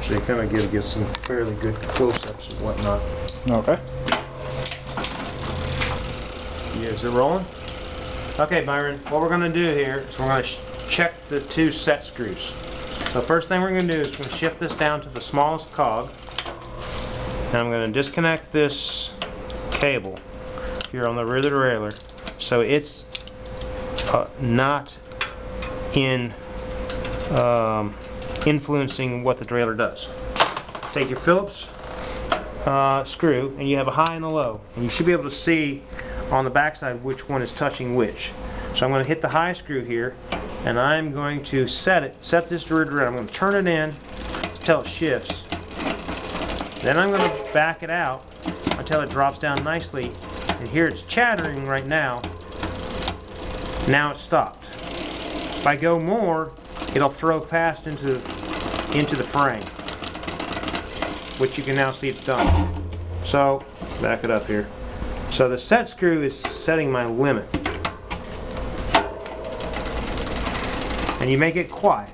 So you kind of get some fairly good close-ups and whatnot. Okay. Yeah, is it rolling? Okay, Byron, what we're going to do here is we're going to check the 2 set screws. So first thing we're going to do is we're going to shift this down to the smallest cog. And I'm going to disconnect this cable here on the rear of the derailleur so it's not influencing what the derailleur does. Take your Phillips screw and you have a high and a low, and you should be able to see on the backside which one is touching which. So I'm going to hit the high screw here and I'm going to set this derailleur. I'm going to turn it in until it shifts. Then I'm going to back it out until it drops down nicely, and here it's chattering right now. Now it's stopped. If I go more, it'll throw past into the frame, which you can now see it's done. So, back it up here. So the set screw is setting my limit. And you make it quiet.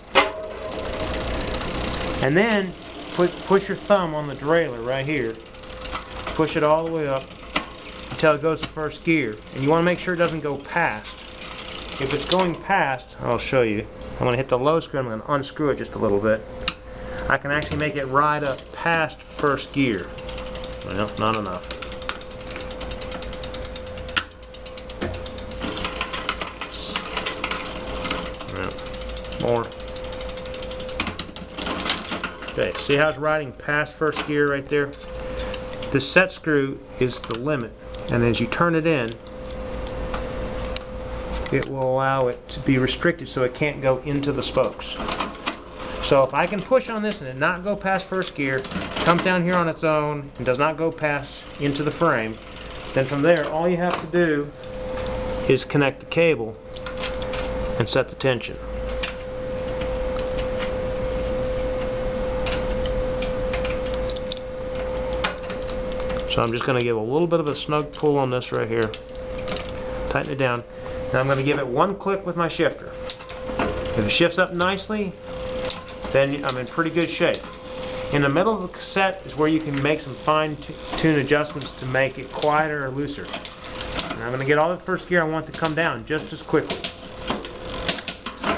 And then push your thumb on the derailleur right here. Push it all the way up until it goes to first gear. And you want to make sure it doesn't go past. If it's going past, I'll show you. I'm going to hit the low screw. I'm going to unscrew it just a little bit. I can actually make it ride up past first gear. Well, not enough. More. Okay, see how it's riding past first gear right there? The set screw is the limit, and as you turn it in, it will allow it to be restricted so it can't go into the spokes. So if I can push on this and it not go past first gear, comes down here on its own and does not go past into the frame, then from there all you have to do is connect the cable and set the tension. So I'm just going to give a little bit of a snug pull on this right here. Tighten it down. Now I'm going to give it one click with my shifter. If it shifts up nicely, then I'm in pretty good shape. In the middle of the cassette is where you can make some fine-tune adjustments to make it quieter or looser. And I'm going to get all that first gear I want to come down just as quickly.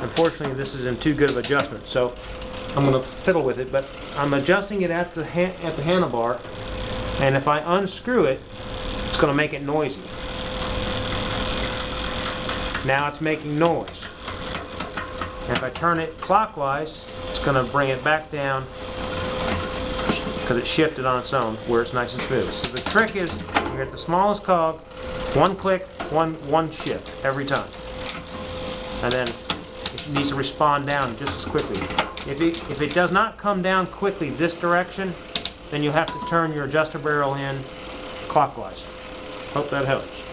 Unfortunately, this is in too good of adjustment, so I'm going to fiddle with it, but I'm adjusting it at the handlebar, and if I unscrew it, it's going to make it noisy. Now it's making noise. And if I turn it clockwise, it's going to bring it back down because it shifted on its own where it's nice and smooth. So the trick is, you're at the smallest cog, one click, one shift every time. And then it needs to respond down just as quickly. If it does not come down quickly this direction, then you'll have to turn your adjuster barrel in clockwise. Hope that helps.